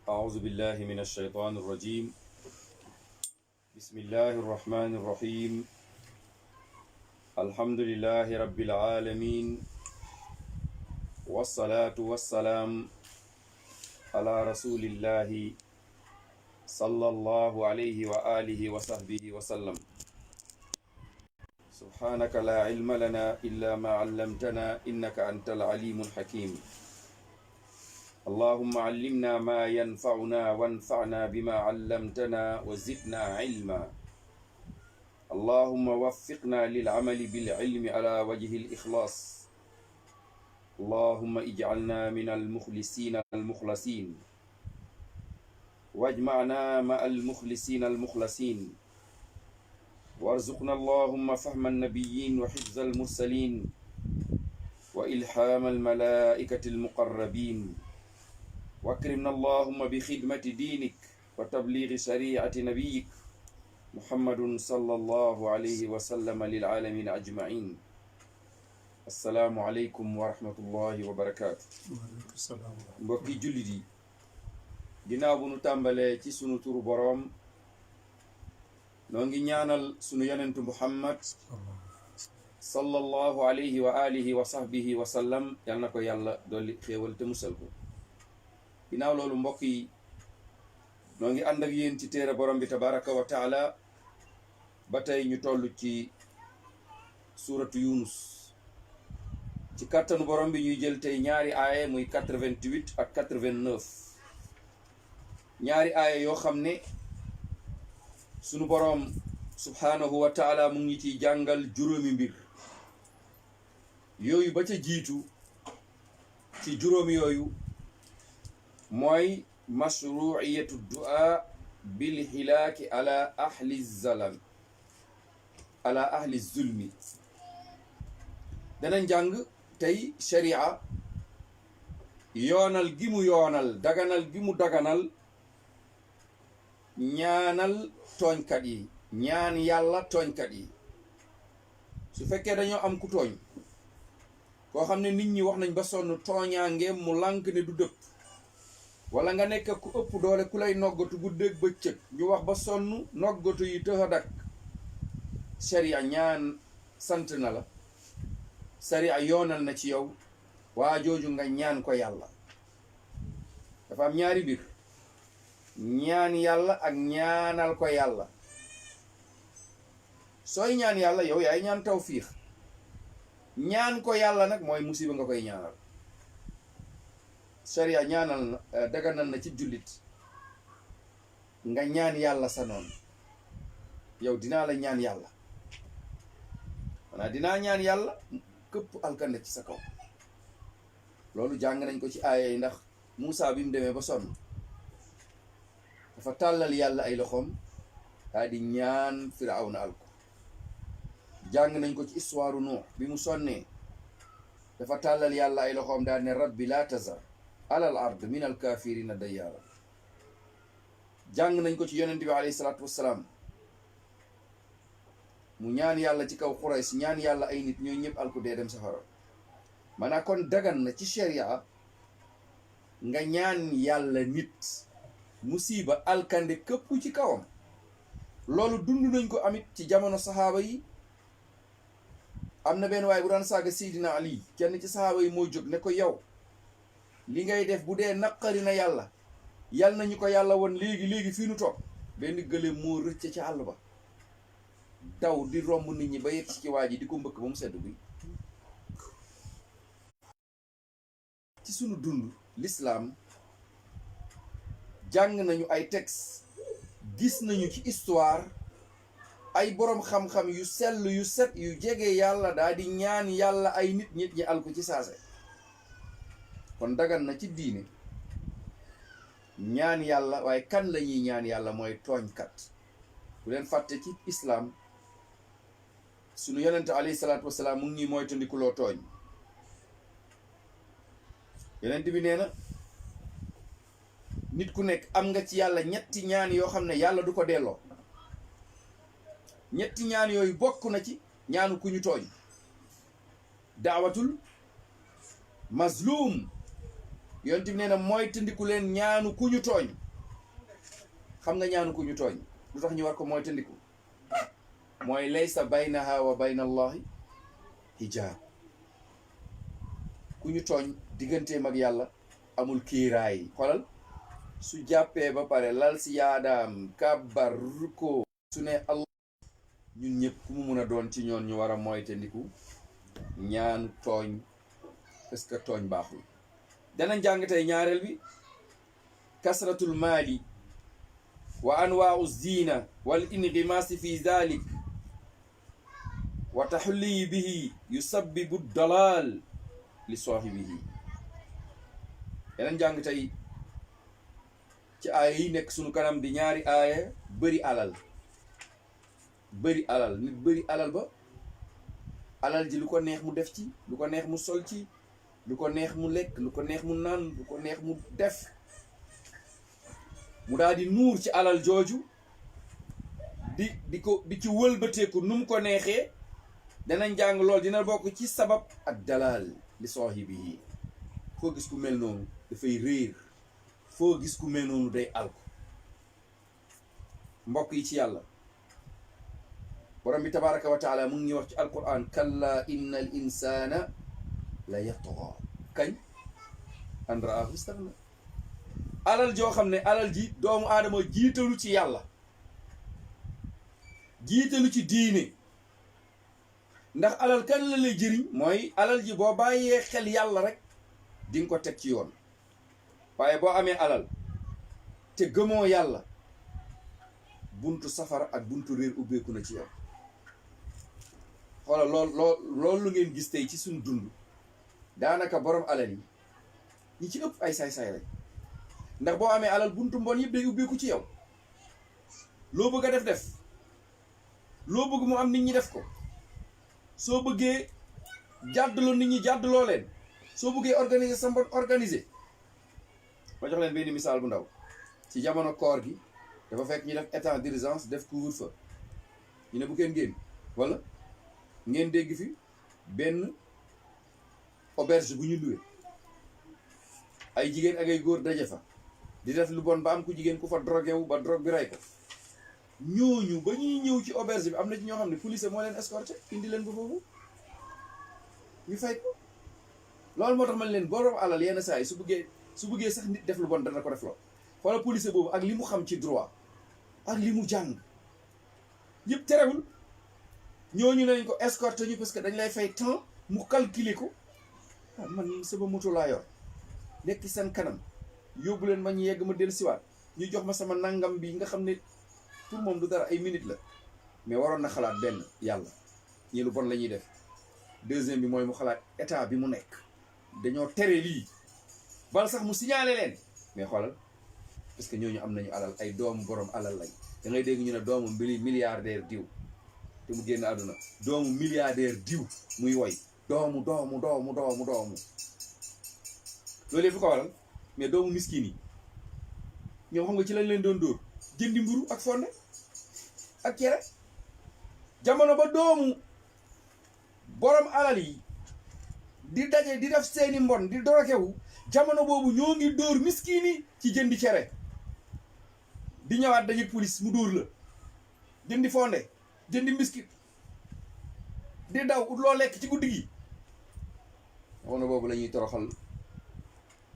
أعوذ بالله من الشيطان الرجيم. بسم الله الرحمن الرحيم. الحمد لله رب العالمين، والصلاة والسلام على رسول الله صلى الله عليه وآله وصحبه وسلم. سبحانك لا علم لنا إلا ما علمتنا إنك أنت العليم الحكيم. اللهم علمنا ما ينفعنا وانفعنا بما علمتنا وزدنا علما. اللهم وفقنا للعمل بالعلم على وجه الإخلاص. اللهم اجعلنا من المخلصين المخلصين، واجمعنا مع المخلصين المخلصين، وارزقنا اللهم فهم النبيين وحفظ المرسلين وإلحام الملائكة المقربين، واكرمنا اللهم بخدمة دينك وتبليغ شريعة نبيك محمد صلى الله عليه وسلم للعالمين أجمعين. السلام عليكم ورحمة الله وبركاته. mbokki jullit yi, ginnaaw bu nu tàmbalee ci sunu turu boroom, noo ngi ñaanal sunu yonentu Muhammad sallallahu alayhi wa alihi wa sahbihi wa sallam, yal na ko yàlla dolli xéewal te musal ko. ginnaaw loolu mbokk yi, noo ngi ànd ak yéen ci téere borom bi tabaraka wa taala. ba tey ñu toll ci suuratu Yunus. ci kàttanu borom bi ñuy jël tey ñaari aaya muy 88 ak 89. ñaari aaya yoo xam ne sunu borom subhaanahu wa taala mu ngi ciy jàngal juróomi mbir. yooyu ba ca jiitu ci juróomi yooyu mooy mashruiyatu du'a bil hilaaki ala ahli zalam ala ahli zulmi. dana njàng tey sharia yoonal gi mu yoonal, daganal gi mu daganal ñaanal tooñkat yi, ñaan yàlla tooñkat yi. su fekkee dañoo am ku tooñ koo xam ne nit ñi wax nañ ba sonn tooñaangeem mu lànk ne du dëpp, wala nga nekk ku ëpp doole ku lay noggatu guddeeg bëccëg, ñu wax ba sonn noggatu yi tëx a dakk, sharia ñaan sant na la, sharia yoonal na ci yow waa jooju nga ñaan ko yàlla. dafa am ñaari mbir, ñaan yàlla ak ñaanal ko yàlla. sooy ñaan yàlla yow yaay ñaan tawfiix, ñaan ko yàlla nag mooy musiba nga koy ñaanal. sharia ñaanal na daganal na ci jullit nga ñaan yàlla sa noonu. yow dinaa la ñaan yàlla, maanaam dinaa ñaan yàlla këpp alkande ci sa kaw. loolu jàng nañ ko ci aaya yi, ndax Muusa bi mu demee ba sonn dafa tàllal yàlla ay loxoom daa di ñaan Firawna alko. jàng nañ ko ci histoire Nuux bi mu sonnee dafa tàllal yàlla ay loxoom daa ne rabbi laa tazar alal ard min al kaafirina dayyaara. jàng nañ ko ci yonent bi alayhi salaatu wassalaam mu ñaan yàlla ci kaw Quraysh, ñaan yàlla ay nit ñooy ñëpp alku dee dem safara. maanaam kon dagan na ci sharia nga ñaan yàlla nit musiba alkande këpp ci kawam. loolu dund nañ ko amit ci jamono saxaaba yi. am na benn waaye bu daan saaga Seydina Ali, kenn ci saxaaba yi moo jóg ne ko yow li ngay def bu dee naqari na yàlla, yal nañu ko yàlla woon léegi fii nu toog. benn gëléem moo rëcc ci àll ba daw di romb nit ñi ba yegg ci waa ji di ko mbëkk ba mu sedd bi. ci sunu dund l'islam jàng nañu ay texte, gis nañu ci histoire ay boroom xam-xam yu sell yu set yu jege yàlla daa di ñaan yàlla ay nit ñi alku ci saase. kon dagan na ci diine ñaan yàlla, waaye kan la ñuy ñaan yàlla mooy tooñkat. bu leen fàtte ci islam sunu yonente alayhi salaatu wasalaam mu ngi ñuy moytandikuloo tooñ. yonent bi nee na nit ku nekk am nga ci yàlla ñetti ñaan yoo xam ne yàlla du ko delloo. ñetti ñaan yooyu bokk na ci ñaanu ku ñu tooñ, daawatul mazlum, yonent bi nee na mooy tëndiku leen ñaanu ku ñu tooñ. xam nga ñaanu ku ñu tooñ lu tax ñu war ko mooy tëndiku mooy laysa baynaha wa bayna allahi hijaab. ku ñu tooñ digganteem ak yàlla amul kiiraay. xoolal su jàppee ba pare lal si yaadaam kàbbar rukkoo su ne allah ñun ñëpp ku mu mun a doon ci ñoon ñu war a mooy tëndiku ñaanu tooñ est-ce que tooñ baaxul. danañ jàng tey ñaareel bi kasratul maali wa anwaau zina wal ingimaasi fi zalik wa taxulliyi bihi yusabbibu dalal li saahibihi. danañ jàng tey ci aaya yi nekk sunu kanam di ñaari aaya bëri alal. bëri alal nit bëri alal ba alal ji lu ko neex mu def ci, lu ko neex mu sol ci, lu ko neex mu lekk, lu ko neex mu naan, lu ko neex mu def, mu daal di nuur ci alal jooju di ci wëlbateeku nu mu ko neexee. danañ jàng lool dina bokk ci sabab ak dalal li saahibihi. foo gis ku mel noonu dafay réer, foo gis ku mel noonu day alko. mbokk yi ci yàlla borom bi tabaraka wa taala mu ngi wax ci alquran kalla inna al insana la yatgha kañ an raahu istaghna. alal joo xam ne alal ji doomu aadama jiitalu ci yàlla, jiitalu ci diine. ndax alal kan la lay jëriñ mooy alal ji boo bàyyee xel yàlla rek di nga ko teg ci yoon. waaye boo amee alal te gëmoo yàlla buntu safara ak buntu réer ubbeeku na ci yow. xoolal loolu lu ngeen gis tey ci suñu dund daanaka borom alal yi ñi ci ëpp ay saay-saay lañ. ndax boo amee alal buntu mbon yëpp day ubbeeku ci yow. loo bëgg a def loo bëgg mu am nit ñi def ko. soo bëggee jàddaloo nit ñi jàddaloo leen. soo bëggee organiser sa mbon organiser. ma jox leen benn misaal bu ndaw. ci jamono koor gi dafa fekk ñu def état d'urgence def couvre-feu ñu ne bu kenn génn wala ngeen dégg fi benn auberge bu ñu luwe ay jigéen ak ay góor daje fa di def lu bon ba am ku jigéen ku fa drogué wu ba drogue bi rey ko. ñooñu ba ñuy ñëw ci auberge bi am na ci ñoo xam ne police moo leen escorté indi leen ba foofu ñu fay ko. loolu moo tax man leen borom alal yenn saa yi su bëggee sax nit def lu bon dana ko def loo. wala police boobu ak li mu xam ci droit ak li mu jàng yëpp terewul ñooñu nañ ko escorté ñu parce que dañ lay fay temps mu calculer ko. man sama moto laa yor nekk seen kanam yóbbu leen ma ñu yegg ma dellusiwaat ñu jox ma sama nangam bi nga xam ne pour moom du dara ay minutes la. mais waroon na xalaat benn yàlla ñi lu bon la ñuy def. deuxième bi mooy mu xalaat état bi mu nekk dañoo tere lii bal sax mu signalé leen. mais xoolal parce que ñooñu am nañu alal ay doomu borom alal lañ. da ngay dégg ñu ne doomu milliardaire diw te mu génn àdduna doomu milliardaire diw muy woy doomu loolu yëpp lu ko waral mais doomu miskin yi ñoom xam nga ci lañ leen doon dóor jëndi mburu ak fonde ak cere. jamono ba doomu borom alal yi di daje di def seeni mbon di dorokewu jamono boobu ñoo ngi dóor miskin yi ci jëndi cere. di ñëwaat dajeeg police mu dóor la jëndi fonde jëndi mbiskit di daw ut loo lekk ci guddi gi. jamono boobu la ñuy toroxal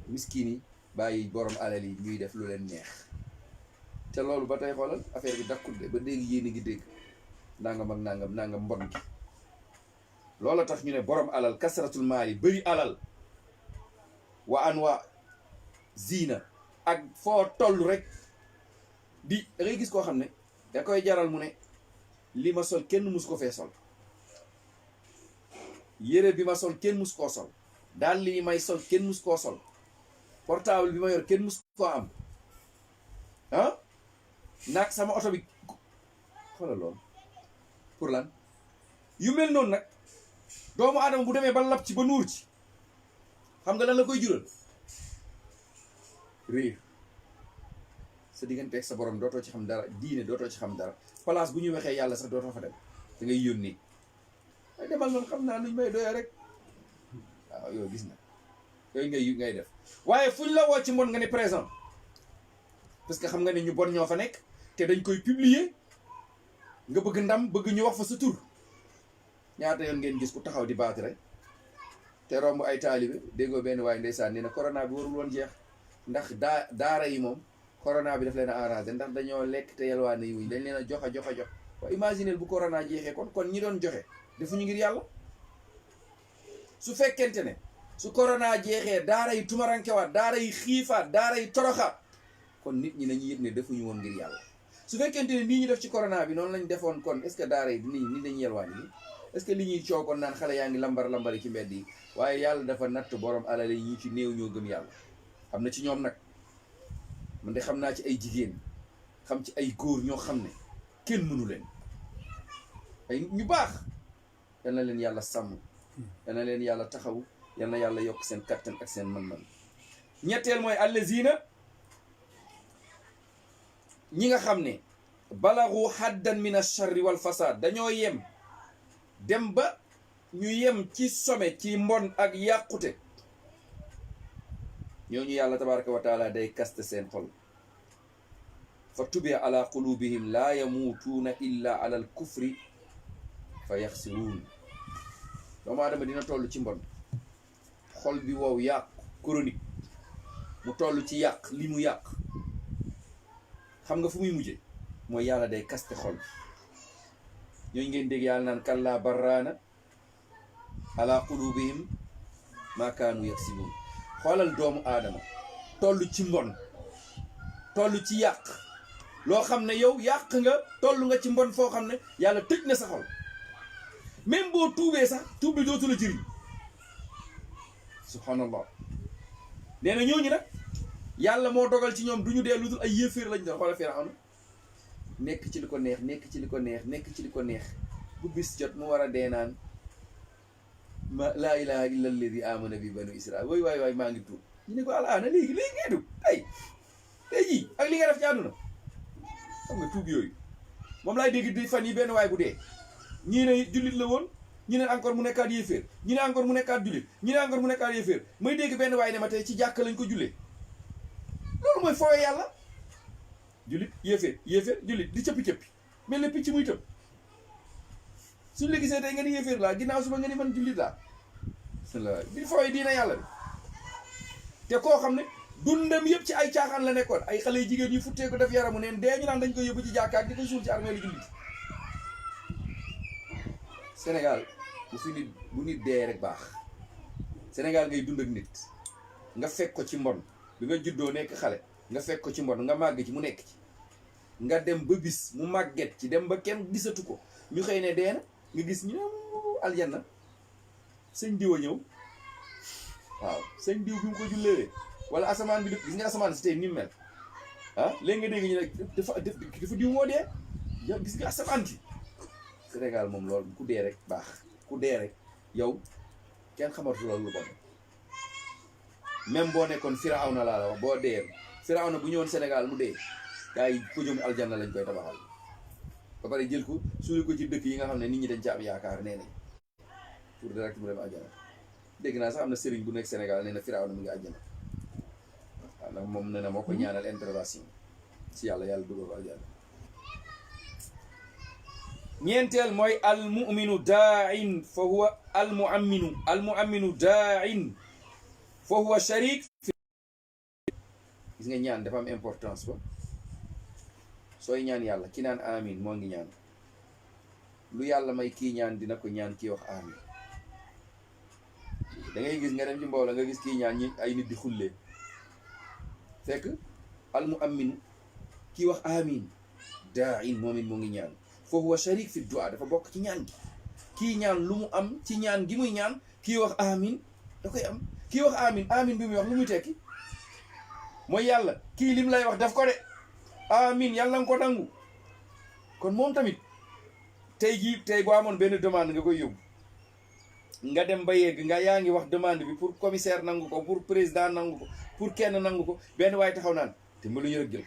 miskin yi bàyyi borom alal yi ñuy def lu leen neex. te loolu ba tey xoolal affaire bi dakkut de ba léegi yéen a ngi dégg nangam ak nangam mbon gi. loola tax ñu ne borom alal kasratul maali bëri alal wa anwa zina ak foo toll rek di da ngay gis koo xam ne da koy jaral mu ne li ma sol kenn mus ko fee sol, yére bi ma sol kenn mus koo sol, daal li may sol kenn mus koo sol, portable bi ma yor kenn mus koo am naag sama oto bi. xoolal loolu pour lan yu mel noonu nag doomu aadama bu demee ba lab ci ba nuur ci xam nga lan la koy jural réer. sa digganteeg sa borom dootoo ci xam dara, diine dootoo ci xam dara, place bu ñu waxee yàlla sax dootoo fa dem, da ngay yónnee ay demal man xam naa nuñ may doyee rek. waaw yow gis na yooyu ngay def waaye fuñ la woo ci mbon nga ne présent parce que xam nga ne ñu bon ñoo fa nekk te dañ koy publier nga bëgg ndam bëgg ñu wax fa sa tur ñaata yoon ngeen gis ku taxaw di baati rek te romb ay taalibe déggoo benn waaye ndeysaan nee na corona bi warul woon jeex ndax daara yi moom corona bi daf leen a arrangé ndax dañoo lekk te yelwaane yi wuñ dañ leen a jox waaye imaginer bu corona jeexee kon ñi doon joxe defuñu ngir yàlla su fekkente ne su corona jeexee daara yi tumarankewaat daara yi xiifaat daara yi toroxaat kon nit ñi nañu yëg ne defuñu woon ngir yàlla su fekkente ne nii ñu def ci corona bi noonu lañ defoon kon est-ce que daara yi ni dañu yelwaani ni est-ce que li ñuy coow kon naan xale yaa ngi lambari ci mbedd yi waaye yàlla dafa natt borom alal yi ñu ci néew ñoo gëm yàlla am na ci ñoom nag man de xam naa ci ay jigéen xam ci ay góor ñoo xam ne kenn mënu leen ay ñu baax yal na leen yàlla sàmm yal na leen yàlla taxaw yal na yàlla yokk seen kattan ak seen man-man ñetteel mooy allazina ñi nga xam ne balagu haddan min ash-sharri wal fasad dañoo dem ba ñu yem ci sommet ci mbon ak yàqute ñooñu yàlla tabaraka wa taala day kaste seen xol fa tubi ala qulubihim laa yamuutuuna illa ala al kufri fa yaxsiruun doomu aadama dina toll ci mbon xol bi wow yàq chronique mu toll ci yàq li mu yàq xam nga fu muy mujje mooy yàlla day kaste xol ñooñu ngeen dégg yàlla naan kallaa barraana ala qulubihim maa kaanu yaksibuun xoolal doomu aadama toll ci mbon toll ci yàq loo xam ne yow yàq nga toll nga ci mbon foo xam ne yàlla tëj na sa xol même boo tuubee sax tuub bi dootu la jëriñ subhanallah nee na ñooñu nag yàlla moo dogal ci ñoom du ñu dee lu dul ay yéeféer lañ doon xoolal Firawna nekk ci li ko neex nekk ci li ko neex nekk ci li ko neex bu bis jot mu war a dee naan ma laa ilaha illa alladi amana bi banu israil waay maa ngi tuub ñu ne ko alaana léegi ngay dugg tey jii ak li nga def ci àdduna xam nga tuub yooyu moom laay dégg di fan yi benn waay bu dee ñii ne jullit la woon ñu ne encore mu nekkaat yéeféer ñu ne encore mu nekkaat jullit ñu ne encore mu nekkaat yéeféer may dégg benn waay ne ma tey ci jàkk lañ ko jullee loolu mooy foowe yàlla jullit yéeféer jullit di cëppi-cëppi mel ne picc muy tëb suñu la gisee tey nga ni yéeféer laa ginnaaw suba nga ni man jullit laa di foowe diina yàlla bi te koo xam ne dundam yëpp ci ay caaxaan la nekkoon ay xale jigéen yu futtee ko def yaramu neen dee ñu naan dañ koy yóbbu ci jàkkaak di ko suul ci armée lu jullit Sénégal bu nit dee rek baax Sénégal ngay dund ak nit nga fekk ko ci mbon bi nga juddoo nekk xale nga fekk ko ci mbon nga màgg ci mu nekk ci nga dem ba bis mu màgget ci dem ba kenn gisatu ko ñu xëy ne dee na nga gis ñu ne aljanna sëñ diw a ñëw waaw sëñ diw bi mu ko jullee wala asamaan bi gis nga asamaan si tey ni mu mel ah léegi nga dégg ñu ne dafa diw moo dee yow gis nga asamaan si Sénégal moom loolu ku dee rek baax ku dee rek yow kenn xamatu loolu lu bon même boo nekkoon Firawna laa la wax boo dee Firawna bu ñëwoon Sénégal mu dee gaa yi ko jëm aljanna lañ koy tabaxal ba pare jël ko suuli ko ci dëkk yi nga xam ne nit ñi dañ ci am yaakaar nee nañ pour direct mu dem aljanna dégg naa sax am na sëriñ bu nekk Sénégal nee na Firawna mu ngi aljanna waaw nag moom nee na moo ko ñaanal intervention si yàlla dugal ko aljanna ñeenteel mooy almuminu daain fa huwa almuaminu daain fa huwa sharik gis nga ñaan dafa am importance ba sooy ñaan yàlla ki naan amin moo ngi ñaan lu yàlla may kii ñaan dina ko ñaan kii wax amin da ngay gis nga dem ci mbooloo nga gis kii ñaan ñi ay nit di xullee fekk almuaminu kii wax amin daain moom it moo ngi ñaan fa huwa sharik fi du'a dafa bokk ci ñaan gi kii ñaan lu mu am ci ñaan gi muy ñaan kii wax amin da koy am kii wax amin bi muy wax lu muy tekki mooy yàlla kii lim lay wax daf ko de amin yàlla nga ko nangu kon moom tamit tey boo amoon benn demande nga koy yóbbu nga dem ba yegg nga yaa ngi wax demande bi pour commissaire nangu ko pour président nangu ko pour kenn nangu ko benn waaye taxaw naan dimbaluñu rek jël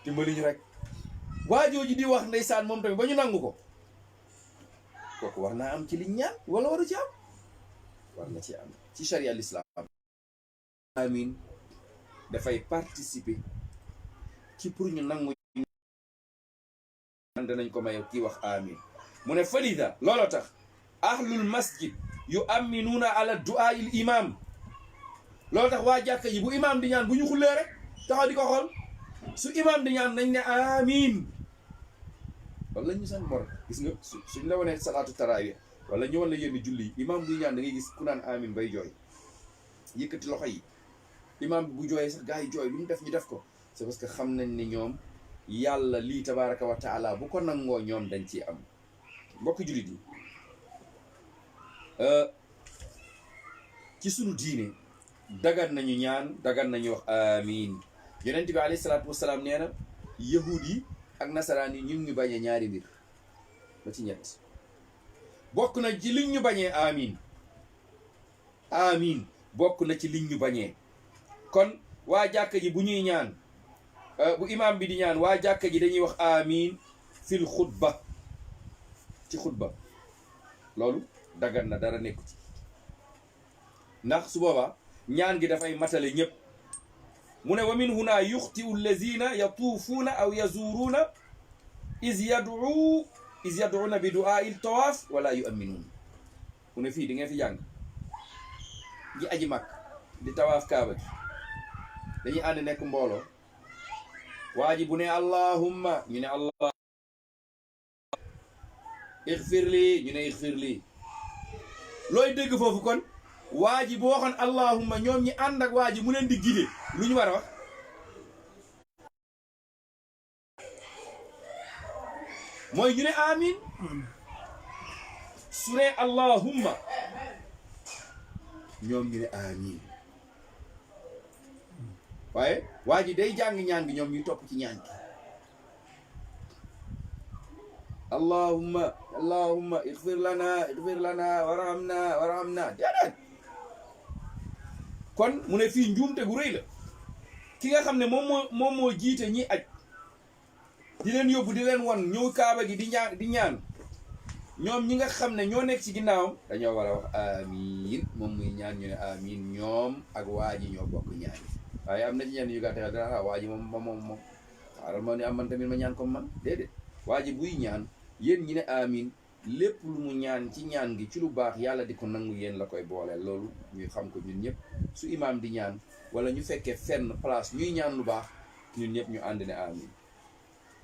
dimbaluñu rek waajooji di wax ndeysaan moom tamit ba ñu nangu ko kooku war naa am ci liñ ñaan wala waru ci am war na ci am ci charia l'islam amin dafay participer ci pour ñu nangu danañ ko may kii wax amin mu ne falida looloo tax ahlul masjid yu aminuuna ala du'a il imam loolu tax waa jàkka yi bu imam di ñaan bu ñu xullee rek taxaw di ko xool su imam di ñaan nañ ne amin loolu la ñu san mor gis nga suñ la wanee salaatu tarawih wala ñu wan la yenn julli yi imam buy ñaan da ngay gis ku naan amin bay jooy yëkkati loxo yi imam bu jooyee sax gars yi jooy lu mu def ñu def ko c'est parce que xam nañ ni ñoom yàlla lii tabaraka wa taala bu ko nangoo ñoom dañ ciy am mbokk jullit yi ci sunu diine dagan nañu ñaan dagan nañu wax amin yonent bi alayhi salaatu wasalaam nee na yahud yi ak nasaraan yi ñu bañee ñaari mbir ba ci ñett bokk na ci liñ ñu bañee amin amin bokk na ci liñ ñu bañee kon waa jàkka ji bu ñuy ñaan bu imam bi di ñaan waa jàkka ji dañuy wax amin fil xutba ci xutba loolu dagan na dara nekku ci ndax su boobaa ñaan gi dafay matale ñëpp mu ne wa min huna yuxtiu allazina yatuufuuna aw yazuruuna is yad'uuna bi du'aa il tawaaf wala yu'minuun mu ne fii di ngeen fi jàng ji aji mag di tawaaf kaaba gi dañuy ànd nekk mbooloo waa ji bu ne allahumma ñu ne allah ixfir lii ñu ne ixfir lii looy dégg foofu kon waa ji bu waxoon allahumma ñoom ñi ànd ak waa ji mu leen di gide lu ñu war a wax mooy ñu ne amin su ne allahumma ñoom ñu ne amin waaye waa ji day jàng ñaan gi ñoom ñu topp ci ñaan gi allahumma allahumma ighfir lana warhamna déedéet kon mu ne fii njuumte gu rëy la ki nga xam ne moom moo jiite ñi aj di leen yóbbu di leen wan ñëw kaaba gi di ñaan ñoom ñi nga xam ne ñoo nekk ci ginnaawam dañoo war a wax amin moom muy ñaan ñu ne amin ñoom ak waa ji ñoo bokk ñaan waaye am na ci ñenn yu gàttal dara waa ji moom xaaral ma ne am man tamit ma ñaan comme man déedéet waa ji buy ñaan yéen ñi ne amin lépp lu mu ñaan ci ñaan gi ci lu baax yàlla di ko nangu yéen la koy booleel loolu ñuy xam ko ñun ñëpp su imaam di ñaan wala ñu fekkee fenn place ñuy ñaan lu baax ñun ñëpp ñu ànd ne amin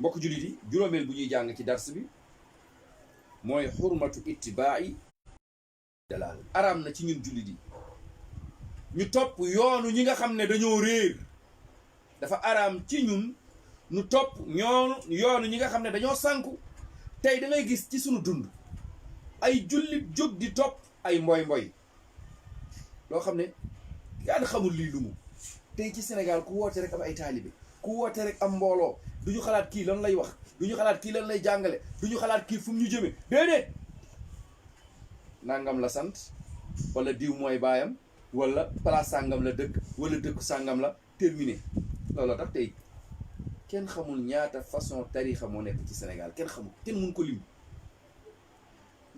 mbokk jullit yi juróomeel bu ñuy jàng ci dars bi mooy xurmatu ittibaa'i dalaal araam na ci ñun jullit yi ñu topp yoonu ñi nga xam ne dañoo réer dafa araam ci ñun ñu topp yoonu ñi nga xam ne dañoo sànku tey da ngay gis ci sunu dund ay jullit jóg di topp ay mboy loo xam ne yaa xamul lii lu mu tey ci Sénégal ku woote rek am ay taalibe ku woote rek am mbooloo du ñu xalaat kii lan lay wax du ñu xalaat kii lan lay jàngale du ñu xalaat kii fu mu ñu jëme déedéet nangam la sant wala diw mooy baayam wala place sàngam la dëkk wala dëkk sàngam la terminé loolu tax tey kenn xamul ñaata façon tarixa moo nekk ci Sénégal kenn xamul kenn mun ko lim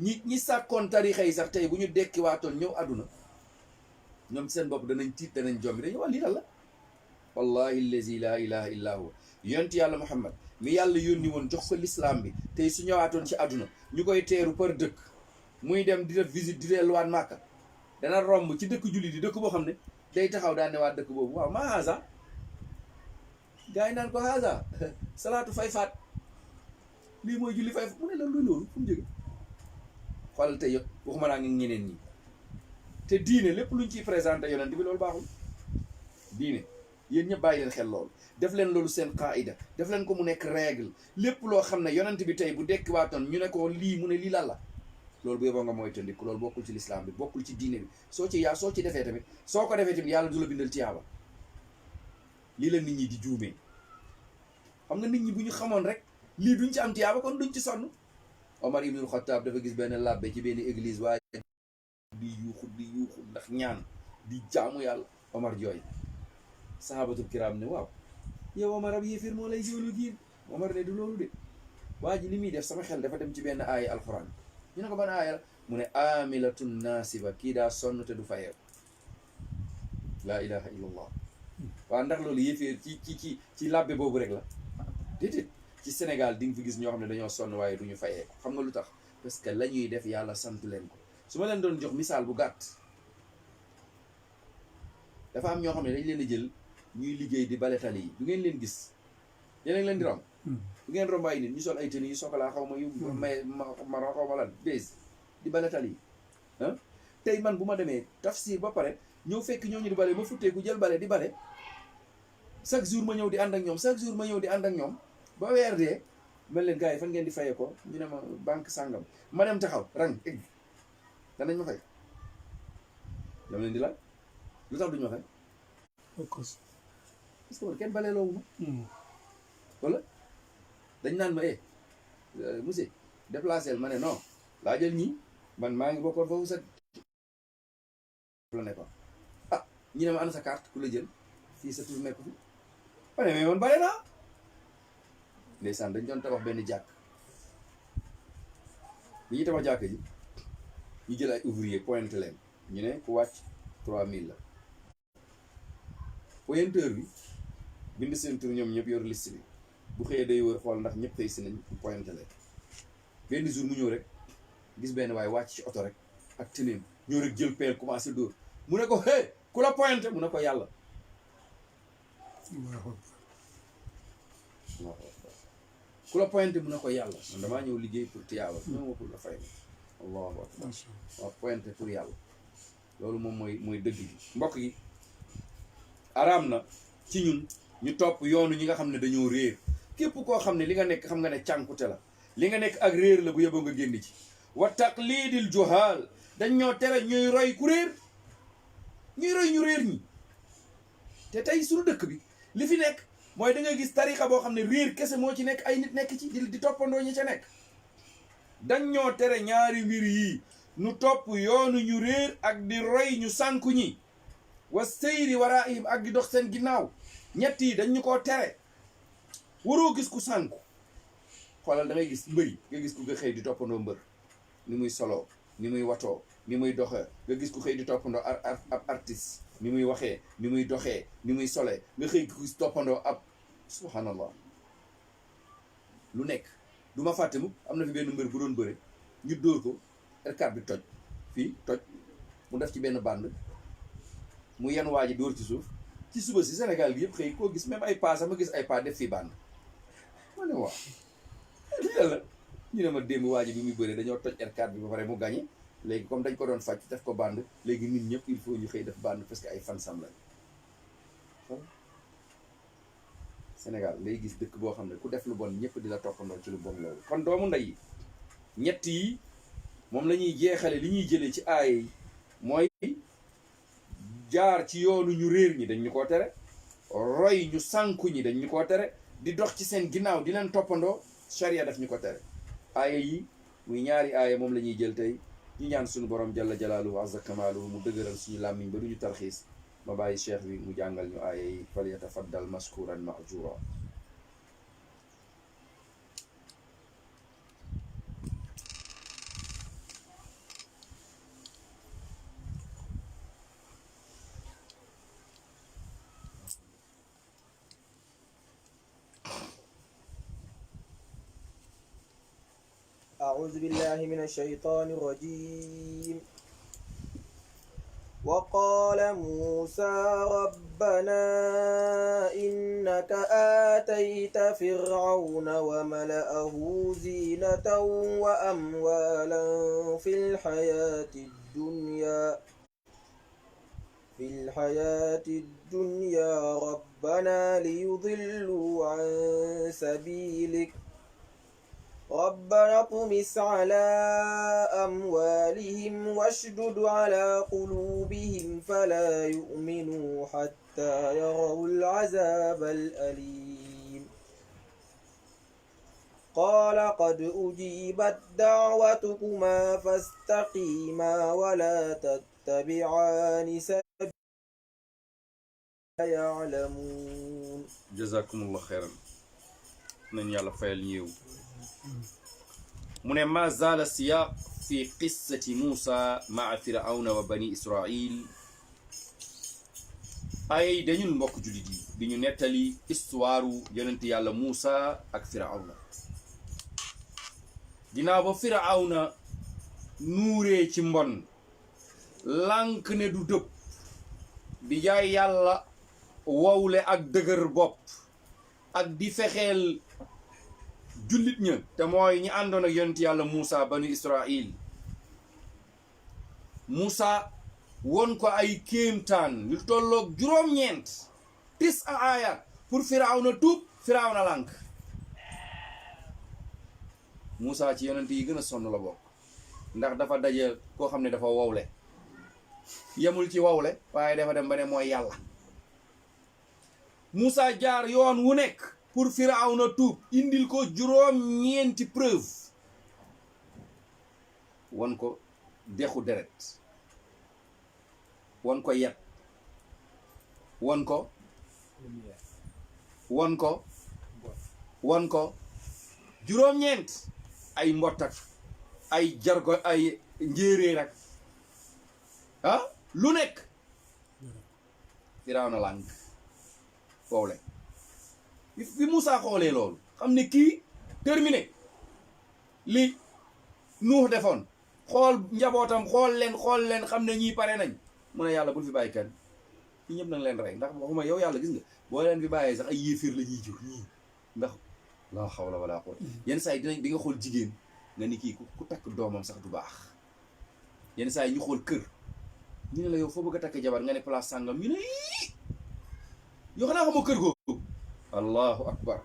ñi sàkkoon tarixa yi sax tey bu ñu dekki waatoon ñëw àdduna ñoom ci seen bopp danañ tiit danañ jombi dañu wax lii lan la wallahi allazi la ilaha illa huwa yonent yàlla Muhammad mi yàlla yónni woon jox ko l'islam bi tey su ñëwaatoon ci àdduna ñu koy teeru par dëkk muy dem di def visite di delluwaat Màkka dana romb ci dëkk julli di dëkk boo xam ne day taxaw daan ne waa dëkk boobu waaw ma haza gaa yi naan ko haza salaatu fay faat lii mooy julli fay faat mu ne la luy loolu fu mu jóge xoolal tey yëpp waxuma naa ngi ñeneen ñi te diine lépp luñ ciy présenté yonent bi loolu baaxul diine yéen ñëpp bàyyi leen xel loolu def leen loolu seen qaida def leen ko mu nekk règle lépp loo xam ne yonent bi tey bu dekki waatoon ñu ne ko lii mu ne lii lan la loolu bu yeboo nga mooy tëndik loolu bokkul ci lislaam bi bokkul ci diine bi soo ci defee tamit soo ko defee tamit yàlla du la bindal tiyaaba lii la nit ñi di juumee xam nga nit ñi bu ñu xamoon rek lii duñ ci am tiyaaba kon duñ ci sonn Omar ibnul Xattaab dafa gis benn labbe ci benn église waaye di yuuxu ndax ñaan di jaamu yàlla Omar jooy sahabatul kiram ne waaw yow Omar ab yéeféer moo lay jiwlu giir Omar ne du loolu de waa ji li muy def sama xel dafa dem ci benn aaya alxuraan ñu ne ko ban aaya la mu ne amilatun naasiba kii daa sonn te du fayee laa ilaha illallah. waaw ndax loolu yëfee ci làbbe boobu rek la déedéet. ci Sénégal di nga fi gis ñoo xam ne dañoo sonn waaye du ñu fayee ko xam nga lu tax parce que la ñuy def yàlla sant leen ko. su ma leen doon jox misaal bu gàtt, dafa am ñoo xam ne dañ leen a jël ñuy liggéey di bale tali yi du ngeen leen gis yeneen leen di romb. du ngeen romb ay nit ñu sol ay tenue yu sokolaa xaw ma yu ma xaw ma lan base di bale tali yi ah. tey man bu ma demee tafsir ba pare ñëw fekk ñooñu di bale ma futteeku jël bale di bale chaque jour ma ñëw di ànd ak ñoom chaque jour ma ñëw di ànd ak ñoom ba weer dee mel leen gars yi fan ngeen di fayee ko ñu ne ma banque sàngam ma dem taxaw rang egg danañ ma fay dama leen di laaj lu tax duñu ma fay parce que man kenn balee loowu ma wala dañ naan ma monsieur déplacé ma ne non laa jël ñii man maa ngi bokkoon foofu sa la nekkoon ah ñu ne ma ana sa carte ku la jël fii sa tur nekku fi ma ne mais man bale naa ndeysaan dañ doon tabax benn jàkk bi ñuy tabax jàkk ji ñu jël ay ouvrier pointe leen ñu ne ku wàcc 3000 la pointeur bi bind seen tur ñoom ñëpp yor liste bi bu xëyee day wër xool ndax ñëpp xëy si nañ pointe leen benn jour mu ñëw rek gis benn waaye wàcc ci oto rek ak tëneem ñëw rek jël peel commencé dóor mu ne ko hey ku la pointe mu ne ko yàlla ku la pointe mu ne ko yàlla man damaa ñëw liggéey pour tiyaaba ñëw ma pour la fay ma allahu akbar waaw pointe pour yàlla loolu moom mooy dëgg gi mbokk yi araam na ci ñun ñu topp yoonu ñi nga xam ne dañoo réer képp koo xam ne li nga nekk xam nga ne cànkute la li nga nekk ak réer la bu yeboo nga génn ci wa taqlidil juhaal dañ ñoo tere ñuy roy ku réer ñuy roy ñu réer ñi te tey suñu dëkk bi li fi nekk mooy da nga gis tarixa boo xam ne réer kese moo ci nekk ay nit nekk ci di toppandoo ñi ca nekk dañ ñoo tere ñaari mbir yii nu topp yoonu ñu réer ak di roy ñu sànku ñi wa seyri waraihim ak di dox seen ginnaaw ñett yi dañ ñu koo tere waroo gis ku sànku xoolal da ngay gis mbëri nga gis ku nga xëy di toppandoo mbër ni muy soloo ni muy watoo ni muy doxee nga gis ku xëy di toppandoo ab artiste ni muy waxee ni muy doxee ni muy solee nga xëy ku gis toppandoo ab subhanallah lu nekk du ma fàtte mu am na fi benn mbër bu doon bëre ñu dóor ko R4 bi toj fii toj mu def ci benn bande mu yenn waa ji dóor ci suuf ci suba si Sénégal gi yëpp xëy koo gis même ay pas sama gis ay pas def fii bande ma ne waaw lii la ñu ne ma démb waa ji bi muy bëree dañoo toj R4 bi ba pare mu gagné léegi comme dañ ko doon faj def ko bande léegi nit ñëpp il faut ñu xëy def bande parce que ay fan sam lañ Sénégal ngay gis dëkk boo xam ne ku def lu bon ñëpp di la toppandoo ci lu bon loolu kon doomu ndey yi ñett yi moom la ñuy jeexale li ñuy jëlee ci aaya yi mooy jaar ci yoonu ñu réer ñi dañ ñu koo tere roy ñu sànku ñi dañ ñu koo tere di dox ci seen ginnaaw di leen toppandoo charia daf ñu ko tere aaya yi muy ñaari aaya moom la ñuy jël tey ñu ñaan suñu borom jalla jalaaluhu azza kamaaluhu mu dëgëral suñu làmmiñ ba duñu tarxiis ma bàyyi cheikh bi mu jàngal ñu aaya yi fal yatafaddal mashkuran ma'jura أعوذ بالله من الشيطان الرجيم وقال موسى ربنا إنك آتيت فرعون وملأه زينة وأموالا في الحياة الدنيا ربنا ليضلوا عن سبيلك ربنا اطمس على أموالهم واشدد على قلوبهم فلا يؤمنوا حتى يروا العذاب الأليم قال قد أجيبت دعوتكما فاستقيما ولا تتبعان سبيل يعلمون جزاكم الله خيرا من يلا فايل نيو من ما زال السياق في قصة موسى مع فرعون وبني إسرائيل ay dañun mbokk jullit yi di ñu nettali histoire yonent yàlla Muusa ak Firawna ginnaaw ba Firawna nuuree ci mbon lànk ne du dëpp di jaay yàlla wowle ak dëgër bopp ak di fexeel jullit ña te mooy ñi àndoon ak yonent yàlla Muusa banu Israil Muusa won ko ay kéemtaan yu tolloog juróom-ñeent tis a aaya pour Firawna tuub Firawna lànk Muusa ci yonent yi gën a sonn la bokk ndax dafa daje koo xam ne dafa wowle yemul ci wowle waaye dafa dem ba ne mooy yàlla Muusa jaar yoon wu nekk pour Firawna tuub indil ko juróom-ñeenti preuve won ko dexu deret won ko yet won ko juróom-ñeent ay mbottak ay jargo ay njéeréer ak lu nekk Firawna lànk wowle bi Muusa xoolee loolu xam ne kii terminé li Nuux defoon xool njabootam xool leen xam ne ñii pare nañ mu ne yàlla bul fi bàyyi kenn ñi ñëpp nag leen rey ndax waxuma yow yàlla gis nga boo leen fi bàyyee sax ay yéeféer la ñuy jur ñii ndax la hawla wala quwwata yenn saa yi di nga xool jigéen nga ni kii ku takk doomam sax du baax yenn saa yi ñu xool kër ñu ne la yow foo bëgg a takk jabar nga ne place sàngam ñu ne yoo xanaa xamoo kër googu allahu akbar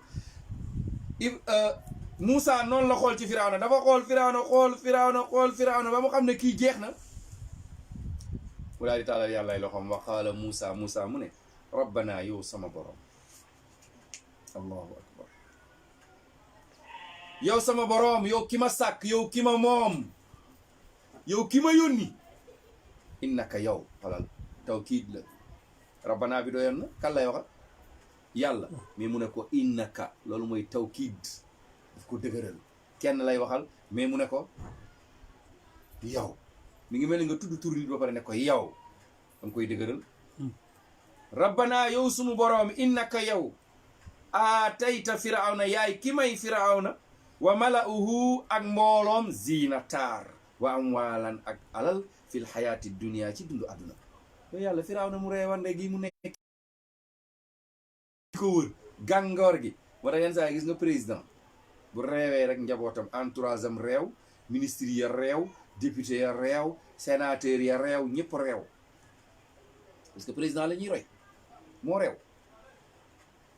Muusa noonu la xool ci Firawna dafa xool Firawna ba mu xam ne kii jeex na mu daal di taalal yàlla ay loxoom wa qaala Muusa mu ne rabbana yow sama borom allahu akbar yow sama borom yow ki ma sàkk yow ki ma moom yow ki ma yónni innaka yow xolal tawkiid la rabbana bi doyoon na kan lay waxa yàlla mais mu ne ko innaka loolu mooy tawkiid daf ko dëgëral kenn lay waxal mais mu ne ko yow mi ngi mel ni nga tudd tur nit ba pare ne ko yow danga koy dëgëral rabbana yow sunu boroom innaka yow aatayta Firawna yaay ki may Firawna wa mala'uhu ak mbooloom zinataar wa amwaalan ak alal fil xayaati dunia ci dundu àdduna yow yàlla Firawna mu reewande gi mu nekk ko wër gàngoor gi wala yenn saa gis nga président bu reewee rek njabootam entourage am réew ministre ya réew député ya réew sénateur ya réew ñëpp réew parce que président la ñuy roy moo réew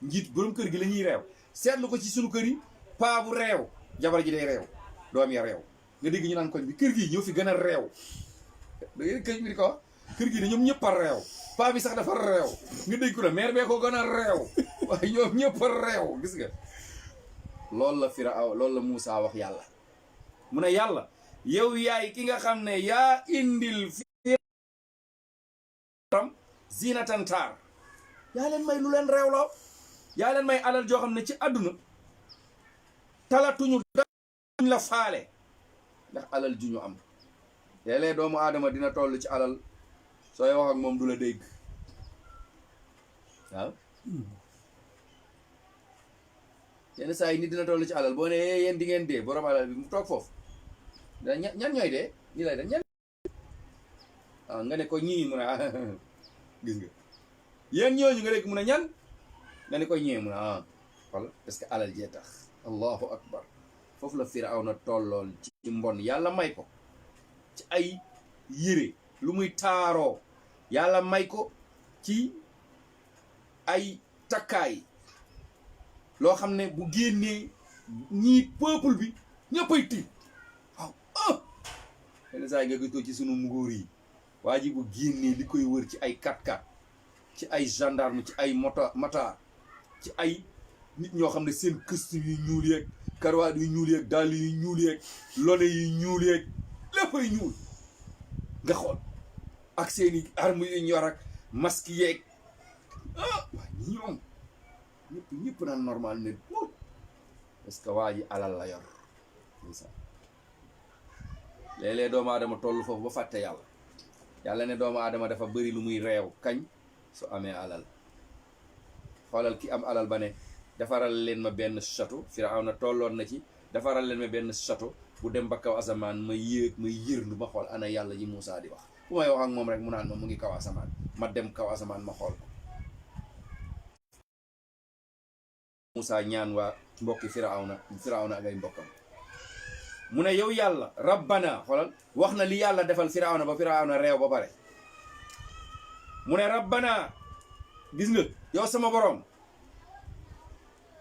njiit borom kër gi la ñuy réew seetlu ko ci sunu kër yi paa bu réew jabar ji day réew doom ya réew nga dégg ñu naan koñ bi kër gi ñoo fi gën a réew da ngeen kër bi di ko kër gi ne ñoom ñëpp a réew paa bi sax dafa réew nga dégg ko ne maire bee ko gën a réew waaye ñoom ñëpp a réew gis nga loolu la Muusa wax yàlla mu ne yàlla yow yaay ki nga xam ne yaa indil Firawna zinatan taar yaa leen may lu leen réewloo yaa leen may alal joo xam ne ci àdduna talatuñu dañ la faale ndax alal ju ñu am léeg-léeg doomu aadama dina toll ci alal sooy wax ak moom du la dégg waaw yenn saa yi nit dina toll ci alal boo ne yéen di ngeen dee borom alal bi mu toog foofu da ñan ñooy dee ñi lay def ñan nga ne ko ñii mu ne gis nga yéen ñooñu nga dégg mu ne ñan nga ne ko ñee mu ne xool parce que alal jee tax allahu akbar foofu la Firawna tollool ci mbon yàlla may ko ci ay yére lu muy taaroo yàlla may ko ci ay takkaay loo xam ne bu génnee ñii peuple bi ñëppay tiit waaw yenn saa yi nga gis ko ci sunu nguur yi waa ji bu génnee li koy wër ci ay 4x4 ci ay gendarme ci ay motar ci ay nit ñoo xam ne seen costume yu ñuul yeeg karawaat yu ñuul yeeg dàll yu ñuul yeeg lone yu ñuul yeeg léppay ñuul nga xool ak seeni arme yu ñor ak masque yeeg waaye ñoom ñëpp naan normal ne parce que waa ji alal la yor léeg-léeg doomu aadama toll foofu ba fàtte yàlla ne doomu aadama dafa bëri lu muy reew kañ su amee alal xoolal ki am alal ba ne defaral leen ma benn château. Firawna tolloon na ci defaral leen ma benn château bu dem ba kaw asamaan ma yéeg ma yërndu ma xool ana yàlla ji Moussa di wax. bu may wax ak moom rek mu naan ma mu ngi kaw asamaan ma dem kaw asamaan ma xool ko. Moussa ñaan waa mbokki Firawna ak ay mbokkam mu ne yow yàlla rabbana xoolal wax na li yàlla defal Firawna ba Firawna réew ba pare mu ne rabbana gis nga yow sama borom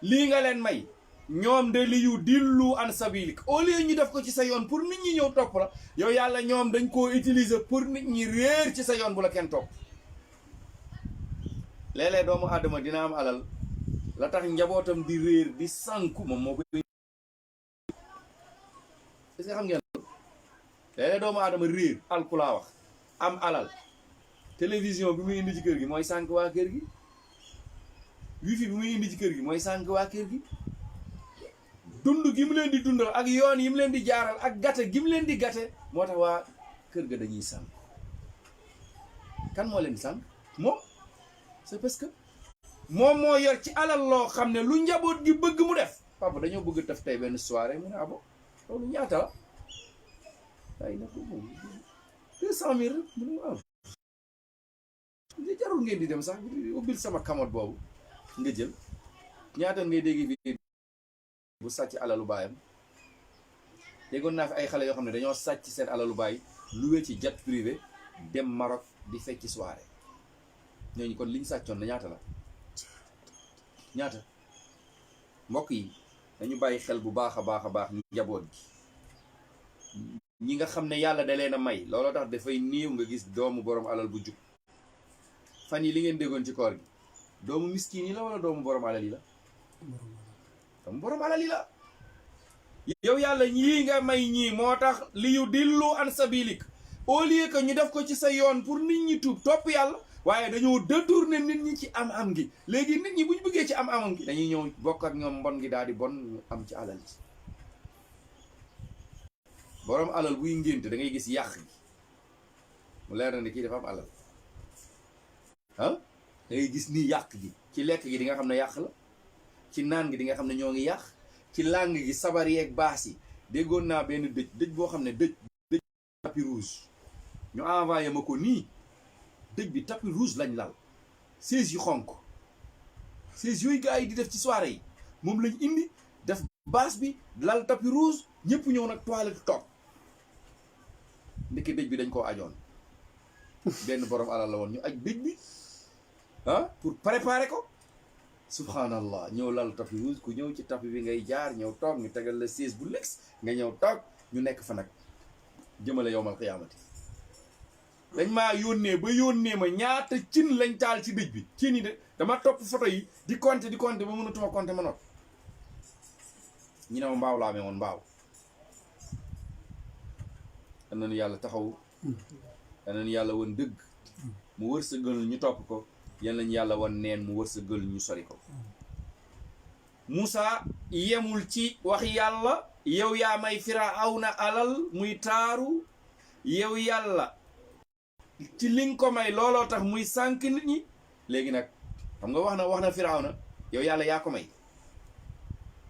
lii nga leen may ñoom de li yu dillu an sabilik au lieu ñu def ko ci sa yoon pour nit ñi ñëw topp la yow yàlla ñoom dañ koo utiliser pour nit ñi réer ci sa yoon bu la kenn topp. léeg-léeg doomu aadama dina am alal la tax njabootam di réer di sànku moom moo koy. est-ce que xam ngeen léeg-léeg doomu aadama réer alku laa wax am alal télévision bi muy indi ci kër gi mooy sànk waa kër gi wifi bi muy indi ci kër gi mooy sànk waa kër gi dund gi mu leen di dundal ak yoon yi mu leen di jaaral ak gàtte gi mu leen di gàtte moo tax waa kër ga dañuy sànk. kan moo leen di sànk moom c'est parce que moom moo yor ci alal loo xam ne lu njaboot gi bëgg mu def. papa dañoo bëgg def tey benn soirée mu ne abo loolu ñaata la ay na ko moom 200 000 mu ne waaw li jarul ngeen di dem sax ubbil sama kamot boobu nga jël ñaata ngay dégg bi bu sàcc alalu baayam. déggoon naa fi ay xale yoo xam ne dañoo sàcc seen alalu baay loué ci jet privé dem Maroc di fecci soirée ñooñu kon liñ sàccoon na ñaata la ñaata. mbokk yi dañu bàyyi xel bu baax a baax njaboot gi ñi nga xam ne yàlla da leen a may looloo tax dafay néew nga gis doomu borom alal bu jub. fan yi li ngeen déggoon ci koor gi doomu miskin yi la wala doomu borom alal yi la. doomu borom alal yi la. yow yàlla ñii nga may ñii moo tax li yu dillu an sabilik au lieu que ñu def ko ci sa yoon pour nit ñi tuub topp yàlla waaye dañoo détourner nit ñi ci am-am gi. léegi nit ñi bu ñu bëggee ci am-amam gi dañuy ñëw bokk ak ñoom mbon gi daal di bon ñu am ci alal ji. borom alal buy ngénte da ngay gis yàq gi mu leer na ne kii dafa am alal ah da ngay gis nii yàq gi ci lekk gi di nga xam ne yàq la ci naan gi di nga xam ne ñoo ngi yàq ci làng gi sabar yeeg baas yi. déggoon naa benn dëj boo xam ne dëj tapis rouge ñu envoyé ma ko nii dëj bi tapis rouge lañ lal 16 yu xonk 16 yooyu gars yi di def ci soirée yi moom lañ indi def baas bi lal tapis rouge ñëpp ñëw nag toilette toog ndekki dëj bi dañ koo ajoon benn borom alal la woon ñu aj dëj bi ah pour préparer ko subhanallah ñëw lal tapis rouge ku ñëw ci tapis bi ngay jaar ñëw toog ñu tegal la 16 bu lex nga ñëw toog ñu nekk fa nag jëmale yowmal xiyaamati. dañ maa yónnee ba yónnee ma ñaata cin lañ taal ci dëj bi cin yi de dama topp photo yi di compter ba mënatuma compter ma not ñu ne ma mbaaw laa amee woon mbaaw. yal na nu yàlla taxaw yal na nu yàlla woon dëgg mu wërsëgal ñu topp ko yal nañu yàlla woon neen mu wërsëgal ñu sori ko. Moussa yemul ci wax yàlla yow yaa may Firawna alal muy taaru yow yàlla ci li nga ko may looloo tax muy sànk nit ñi. léegi nag xam nga wax na Firawna yow yàlla yaa ko may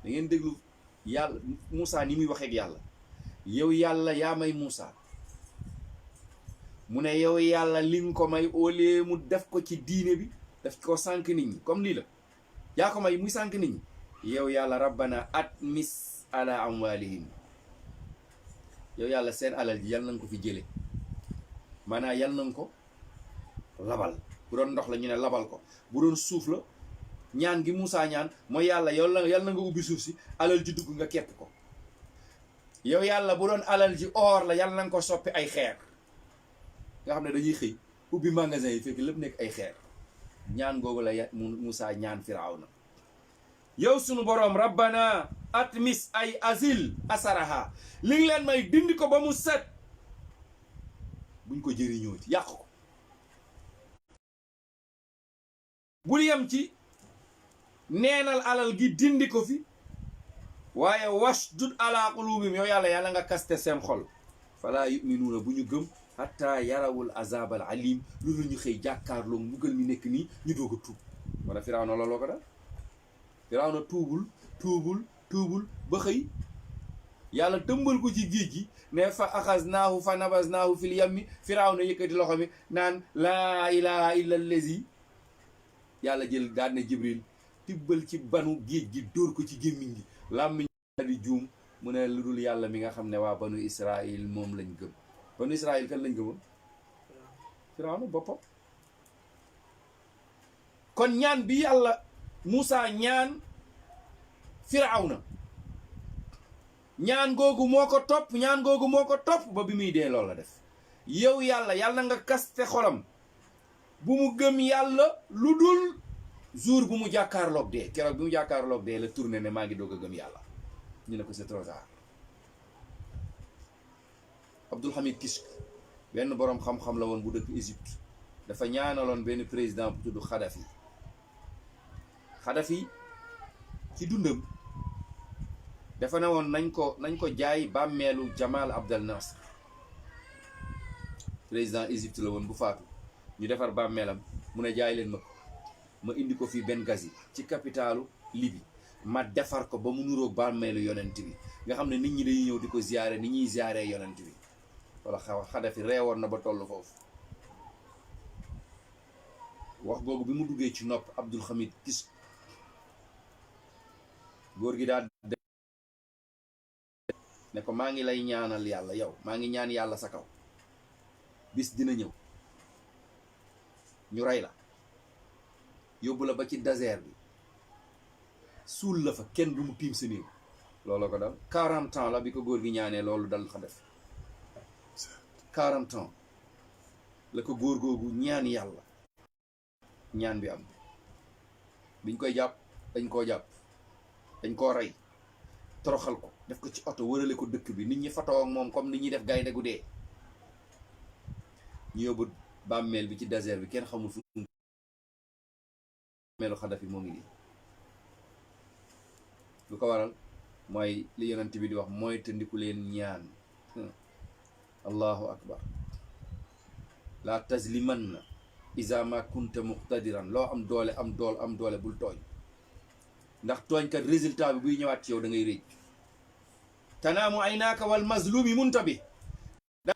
da ngeen déglu yàlla Moussa ni muy waxeek yàlla yow yàlla yaa may Moussa mu ne yow yàlla li nga ko may au lieu mu def ko ci diine bi daf ko sànk nit ñi comme lii la yaa ko may muy sànk nit ñi. yow yàlla rabbana atmis ala amwalihim yow yàlla seen alal ji yal na nga ko fi jële maanaam yal na nga ko labal bu doon ndox la ñu ne labal ko bu doon suuf la ñaan gi Moussa ñaan mooy yàlla yal na nga ubbi suuf si alal ji dugg nga kepp ko. yow yàlla bu doon alal ji or la yal na nga ko soppi ay xeer nga xam ne dañuy xëy ubbi magasin yi fekk lépp nekk ay xeer. ñaan googu la Moussa ñaan Firawna yow sunu boroom rabbana atmis ay azil asaraha li ngi leen may dindi ko ba mu set buñ ko jëriñoo ci yàq ko. bul yem ci neenal alal gi dindi ko fi waaye washdud ala qulubihim yow yàlla nga kaste seen xol fala yuminuuna bu ñu gëm hatta yarawul azabal alim loolu ñu xëy jàkkaarloo mbugal mi nekk nii ñu doog a tuub wala Firawna looloo ko dal Firawna tuubul ba xëy yàlla tëmbal ko ci géej gi ne fa axaznaahu fa nabaznaahu fil yammi Firawna yëkkati loxo mi naan laa ilaha illa allazi yàlla jël daan ne Jibril tibbal ci banu géej gi dóor ko ci gémmiñ gi làmmiñ di juum mu ne lu dul yàlla mi nga xam ne waa banu Israil moom lañ gëm banu Israil kan lañ gëmoon Firawna boppam kon ñaan bi yàlla Muusa ñaan Firawna ñaan googu moo ko topp ba bi muy dee loolu la def yow yàlla nga kaste xolam bu mu gëm yàlla lu dul jour bu mu jàkkaarloog dee keroog bi mu jàkkaarloog dee la tourné ne maa ngi doog a gëm yàlla ñu ne ko c'est trop tard. Abdul Hamid Kishk benn boroom xam-xam la woon bu dëkk Égypte dafa ñaanaloon benn président bu tudd Xadafi ci dundam dafa ne woon nañ ko jaay bàmmeelu Jamal Abdel Nasser président Égypte la woon bu faatu ñu defar bàmmeelam mu ne jaay leen ma indi ko fii Benghazi ci capitalu Libye ma defar ko ba mu nuroog bàmmeelu yonent bi nga xam ne nit ñi dañuy ñëw di ko ziyaare ni ñuy ziyaaree yonent bi wala Xadafi reewoon na ba toll foofu wax googu bi mu duggee ci nopp Abdul Hamid Kishk góor gi daal ne ko maa ngi lay ñaanal yàlla yow maa ngi ñaan yàlla sa kaw bis dina ñëw ñu rey la yóbbu la ba ci désert bi suul la fa kenn du mu tiim sa néew loolu ko dal 40 ans la bi ko góor gi ñaanee loolu dal xa def 40 ans la ko góor googu ñaan yàlla ñaan bi am biñ koy jàpp dañ koo rey toroxal ko def ko ci oto wërale ko dëkk bi nit ñi fatoo ak moom comme ni ñuy def gaynde gu dee ñu yóbbu bàmmeel bi ci désert bi kenn xamul fu bàmmeelu Xadafi moo ngi nii lu ko waral mooy li yonent bi di wax mooy te ndiku leen ñaan allahu akbar la tazlimanna iza ma kunta muqtadiran loo am doole bul tooñ ndax tooñkat résultat bi buy ñëwaat ci yow da ngay réej tanaamu aynaaka wal mazlumi muntabi da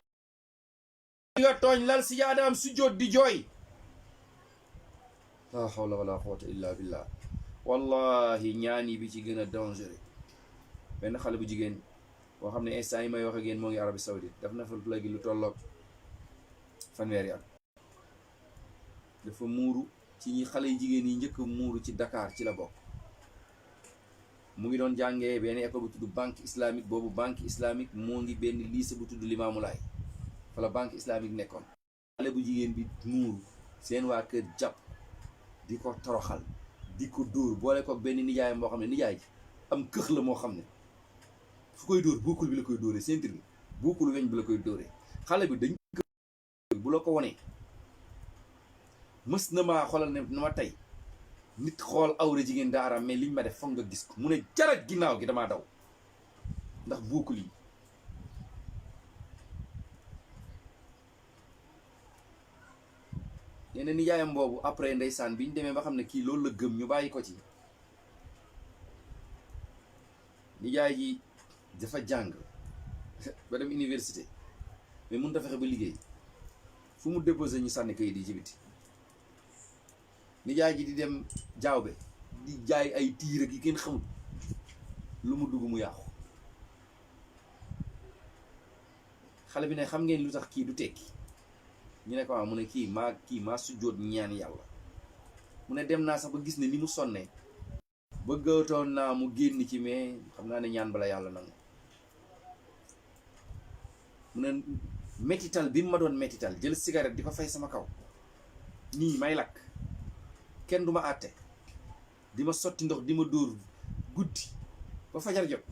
nga tooñ lal si jaadaam sujjóot di jooy la hawla wala quwwata illa billah wallahi ñaani bi ci gën a dangereux benn xale bu jigéen boo xam ne instant yi may wax ak yéen moo ngi Arabie Saoudite daf na fa léegi lu tolloog fanweeri at dafa muuru ci ñi xale yu jigéen yi njëkk muuru ci Dakar ci la bokk mu ngi doon jàngee benn école bu tudd banque islamique boobu banque islamique moo ngi benn lycée bu tudd Limaamulaay fa la banque islamique nekkoon xale bu jigéen bi muuru seen waa kër jàpp di ko toroxal di ko dóor boole ko benn nijaayam moo xam ne nijaay ji am këx la moo xam ne fu koy dóor bokkul bi la koy dóoree ceinture bi bokkul weñ bi la koy dóoree xale bi dañ bu la ko wonee mës na maa xoolal ne ma tey nit xool awra jigéen daara mais liñ ma def foog nga gis ko mu ne jaraj ginnaaw gi damaa daw ndax bokkul yi yeneen nijaayam boobu après ndeysaan bi ñu demee ba xam ne kii loolu la gëm ñu bàyyi ko ci nijaay ji dafa jàng ba dem université mais mënut a fexe ba liggéey fu mu déposé ñu sànni kayit yi ci biti nijaay ji di dem jaawbe di jaay ay tiir ak yi kenn xamul lu mu dugg mu yàqu xale bi ne xam ngeen lu tax kii du tekki ñu ne ko mu ne kii maa sujjóot ñaan yàlla mu ne dem naa sax ba gis ne ni mu sonnee bëggatoon naa mu génn ci mais xam naa ne ñaan bala yàlla nangu mu ne métital bi ma doon métital jël cigarette di ko fay sama kaw nii may lakk kenn du ma àtte di ma sotti ndox di ma dóor guddi ba fajar jot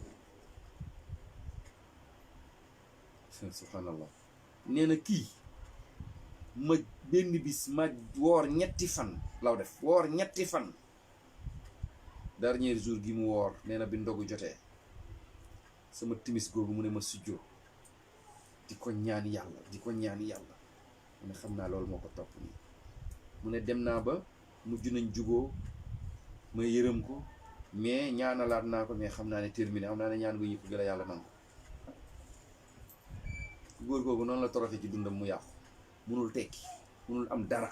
subhanallah nee na kii ma benn bis ma woor ñetti fan law def woor ñetti fan dernier jour gi mu woor nee na bi ndogu jotee sama timis googu mu ne ma sujjóot di ko ñaan yàlla di ko ñaan yàlla mu ne xam naa loolu moo ko topp nii mu ne dem naa ba mujj nañ juboo ma yërëm ko mais ñaanalaat naa ko mais xam naa ne terminé am naa ne ñaan gu yëpp gi la yàlla nangu góor googu noonu la toroxe ci dundam mu yàqu munul tekki munul am dara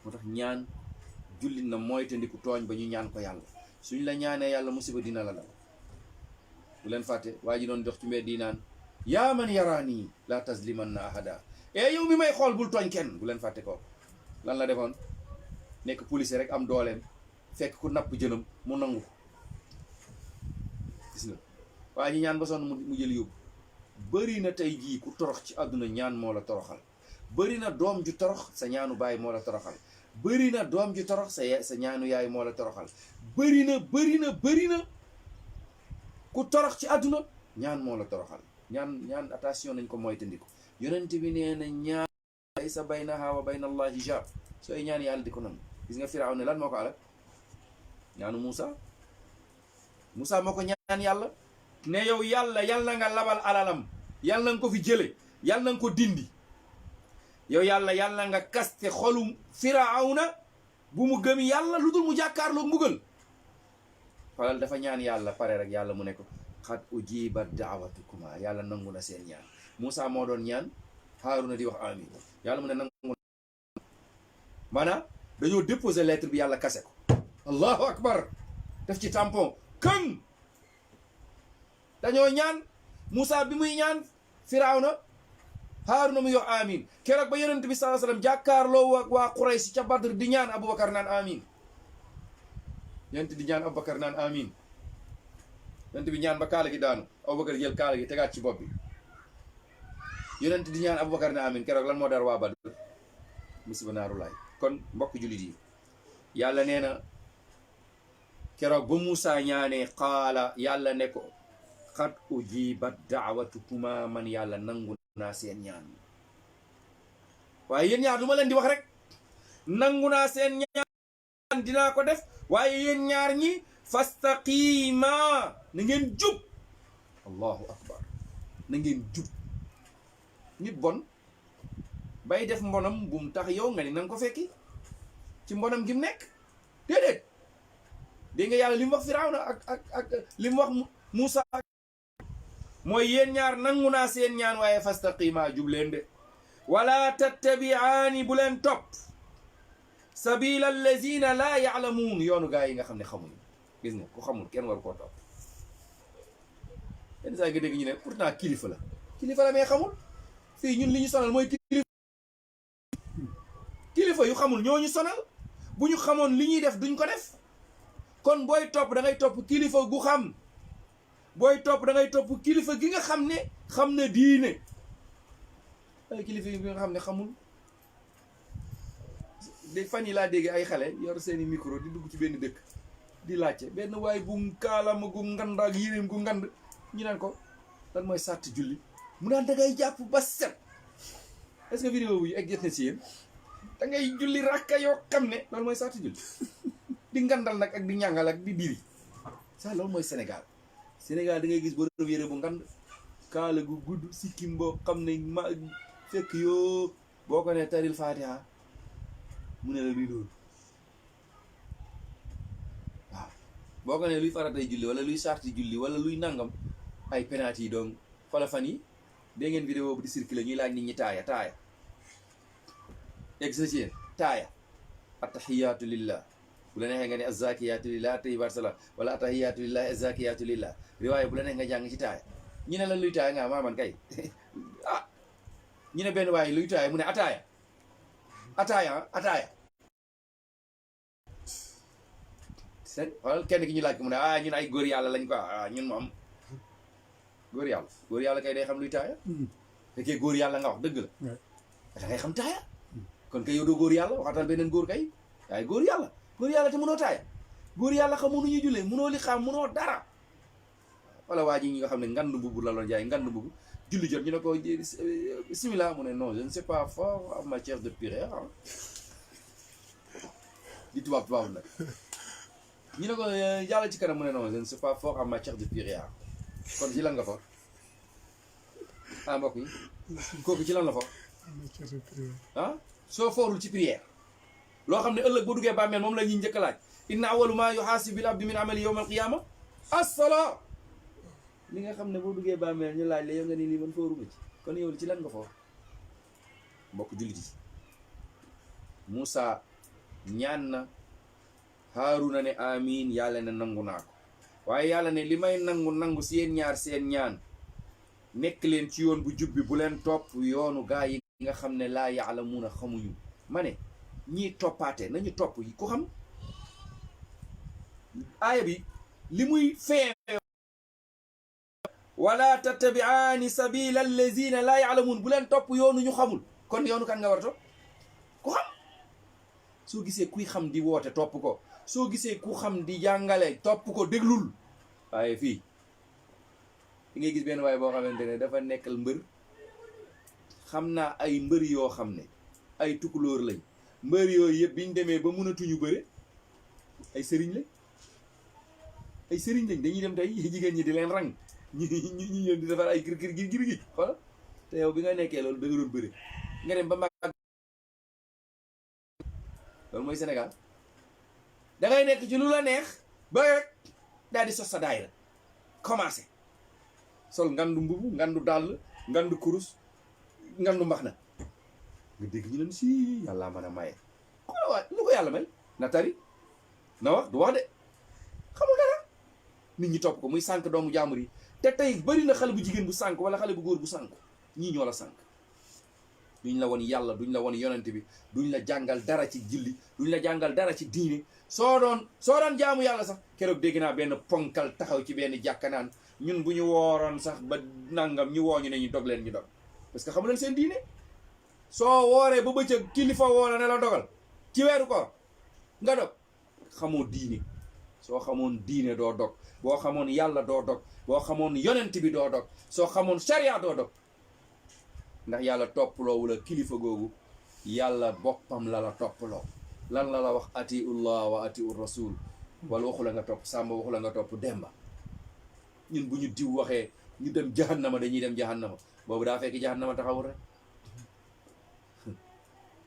moo tax ñaan jullit na mooy te ndiku tooñ ba ñu ñaan ko yàlla suñ la ñaanee yàlla musiba dina la dal bu leen fàtte waa ji doon dox ci mbedd yi naan yaa man yaraanii laa taslimanna ahada yow mi may xool bul tooñ kenn bu leen fàtte ko lan la defoon nekk policier rek am dooleem fekk ku napp jënam mu nangu gis nga waa ji ñaan ba sonn mu jël yóbbu bëri na tey jii ku torox ci àdduna ñaan moo la toroxal bëri na doom ju torox sa ñaanu baay moo la toroxal bëri na doom ju torox sa ñaanu yaay moo la toroxal bëri na ku torox ci àdduna ñaan moo la toroxal ñaan attention nañ ko moytandiku yonent bi nee na ñaan laysa baynaha wa bayna allahi hijab sooy ñaan yàlla di ko nangu gis nga Firawna lan moo ko alal ñaanu Moussa moo ko ñaan yàlla ne yow yàlla nga labal alalam yàlla nga ko fi jële yàlla nga ko dindi yow yàlla nga kaste xolu Firawna bu mu gëm yàlla lu dul mu jàkkaarloo mbugal xoolal dafa ñaan yàlla pare rek yàlla mu ne ko xat ujibat daawatukuma yàlla nangu na seen ñaan Moussa moo doon ñaan Haaruna di wax amin yàlla mu ne nangu maanaam dañoo déposé lettre bi yàlla kase ko allahu akbar def ci tampon këng dañoo ñaan Moussa bi muy ñaan Firawna Haaruna muy wax amin keroog ba yonent bi sallallahu alayhi wasallam jàkkaarloo ak waa Quraysh ca Badr di ñaan Aboubacar naan amin yonent di ñaan Aboubacar naan amin yonent bi ñaan ba kaala gi daanu Aboubacar jël kaala gi tegaat ci bopp bi yonent di ñaan Aboubacar ne amin keroog lan moo dar waa Badr musiba naaru laay kon mbokk jullit yi yàlla nee na keroog ba Moussa ñaanee qaala yàlla ne ko xat ujibat daawatukuma man yàlla nangu naa seen ñaan waaye yéen ñaar du ma leen di wax rek nangu naa seen ñaan dinaa ko def waaye yéen ñaar ñi fastaqima na ngeen jub allahu akbar na ngeen jub nit bon bay def mbonam bu mu tax yow nga ni nanga ko fekki ci mbonam gi mu nekk déedéet dégg nga yàlla li mu wax Firawna ak li mu wax Moussa mooy yéen ñaar nangu naa seen ñaan waaye fastaqima jub leen de wala tattabi'aani bu leen topp sabila allazina laa ya'lamuun yoonu gaa yi nga xam ne xamuñu gis nga ku xamul kenn war koo topp yenn saa nga dégg ñu ne pourtant kilifa la mais xamul fii ñun li ñu sonal mooy kilifa yu xamul ñoo ñu sonal bu ñu xamoon li ñuy def duñ ko def kon booy topp da ngay topp kilifa gu xam booy topp da ngay topp kilifa gi nga xam ne xam na diine ay kilifa yi nga xam ne xamul de fan yi laa dégg ay xale yor seeni micro di dugg ci benn dëkk di laajte benn waaye bu kaalama gu ngand ak yéreem gu ngand ñu naan ko lan mooy sàtt julli mu naan da ngay jàpp ba set est-ce que vidéo bu egg na si yéen da ngay julli rakka yoo xam ne loolu mooy sàtt julli di ngandal nag ak di ñàngal ak di diri ça loolu mooy Sénégal da ngay gis boo def yére bu ngand kaala gu gudd sikkim boo xam ne ma fekk yoo boo ko ne taril Fatiha mu ne la luy loolu waaw boo ko ne luy faratay julli wala luy sarti julli wala luy nangam ay penalty yi donc fala fan yi dégg ngeen vidéo bu di circulé ñuy laaj nit ñi taaya exagère taaya attahiyatu lillah bu la neexee nga ne azakiyatu lillah atayibat salam wala atahiyatu lillah azakiyatu lillah riwaaya bu la neexee nga jàng ci taaya ñu ne la luy taaya nga maaman kay ah ñu ne benn waaye luy taaya mu ne ataaya seen xoolal kenn ki ñu laaj ko mu ne ñun ay góor yàlla lañ ko ñun moom góor yàlla kay day xam luy taaya fekkee góor yàlla nga wax dëgg la da ngay xam taaya kon kay yow doo góor yàlla waxatal beneen góor kay waaye góor yàlla te mënoo taaya góor yàlla xamoo nu ñuy jullee mënoo li xam mënoo dara wala waa ji ñi nga xam ne ngand mbubb la loon jaay ngand mbubb julli jot ñu ne ko bismillah mu ne non je ne sais pas fort en matière de prière di tubaab nag ñu ne ko yàlla ci kanam mu ne non je ne sais pas fort en matière de prière kon ci lan nga fa ah mbokk yi kooku ci lan la foofu ah soo foorul ci prière loo xam ne ëllëg boo duggee bàmmeel moom la ñuy njëkk a laaj inna awwalu maa yuhaasibu bil abdi min amali yawm al qiyama as-salaa li nga xam ne boo duggee bàmmeel ñu laaj la yow nga ni lii man fooru nga ci kon yow ci lan nga foor mbokk jullit yi Moussa ñaan na Haaruna ne amiin yàlla ne nangu naa ko waaye yàlla ne li may nangu seen ñaar seen ñaan nekk leen ci yoon bu jubbi bu leen topp yoonu gaa yi nga xam ne laa yaalamuuna xamuñu ma ne ñii toppaate nañu topp yi ku xam aaya bi li muy fee wala tattabi'aani sabila allazina laa yaalamuun bu leen topp yoonu ñu xamul kon yoonu kan nga war a topp ku xam soo gisee kuy xam di woote topp ko soo gisee ku xam di jàngale topp ko déglul waaye fii di ngay gis benn waaye boo xamante ne dafa nekkal mbër xam naa ay mbër yoo xam ne ay tukulóor lañ mbër yooyu yëpp biñ demee ba mënatuñu bëre ay sëriñ lañ dañuy dem tey jigéen ñi di leen rang ñu leen di defar ay kir gi xool te yow bi nga nekkee loolu da nga doon bëre nga dem ba mag loolu mooy Sénégal da ngay nekk ci lu la neex ba rek daal di sos sa daayira commencé sol ngandu mbubu ngandu dàll ngandu kurus ngandu mbax na nga dégg ñu leen si yàlla mën a maye xoola waa lu ko yàlla may na tari na wax du wax de xamul dara nit ñi topp ko muy sànk doomu jaambur yi te tey bari na xale bu jigéen bu sànk wala xale bu góor bu sànk ñii ñoo la sànk duñ la won yàlla duñ la won yonent bi duñ la jàngal dara ci julli duñ la jàngal dara ci diine soo doon jaamu yàlla sax keroog dégg naa benn ponkal taxaw ci benn jàkka naan ñun bu ñu wooroon sax ba nangam ñu wooñu ne ñu dog leen ñu dog parce que xamu leen seen diine soo wooree ba bëccëg kilifa woola ne la dogal ci weeru ko nga dog xamoo diine soo xamoon diine doo dog boo xamoon yàlla doo dog boo xamoon yonent bi doo dog soo xamoon sharia doo dog ndax yàlla topploowu la kilifa googu yàlla boppam la topploo lan la wax atiullah wa atiu rasul wala waxu la nga topp sàmba waxu la nga topp demba ñun bu ñu diw waxee ñu dem jahannama dañuy dem jahannama boobu daa fekk jahannama taxawul rek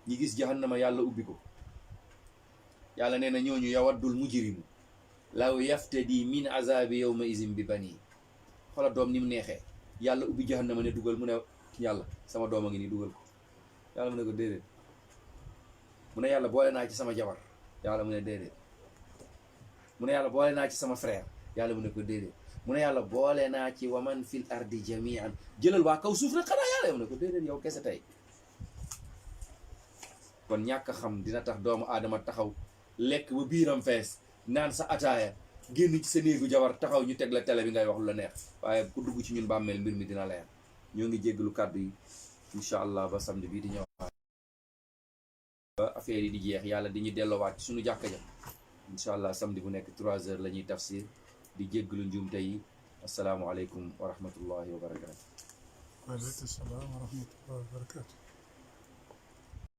ñi gis jahannama yàlla ubbi ko yàlla nee na ñooñu yawaddul mujrimu law yaftadi min azabi yawma izin bi bani xoolal doom ni mu neexee yàlla ubbi jahannama ne dugal mu ne yàlla sama doom a ngi nii dugal ko yàlla mu ne ko déedéet mu ne yàlla boole naa ci sama jabar yàlla mu ne déedéet mu ne yàlla boole naa ci sama frère yàlla mu ne ko déedéet mu ne yàlla boole naa ci waman fil ardi jamian jëlal waa kaw suuf rek xanaa yàlla mu ne ko déedéet yow kese tey kon ñàkk xam dina tax doomu aadama taxaw lekk ba biiram fees naan sa ataaya génn ci sa néegu jabar taxaw ñu teg la télé bi ngay wax lu la neex waaye ku dugg ci ñun bàmmeel mbir mi dina leer ñoo ngi jéggalu kàddu yi incha allah ba samedi bii di ñëw ba affaire yi di jeex yàlla di ñu delloowaat ci suñu jàkka ja incha allah samedi bu nekk 3 heures la ñuy tafsir di jéggalu njuumte yi asalaamualeykum wa rahmatullahi wa barakatu. waaleykum salaam wa rahmatullahi wa barakatu.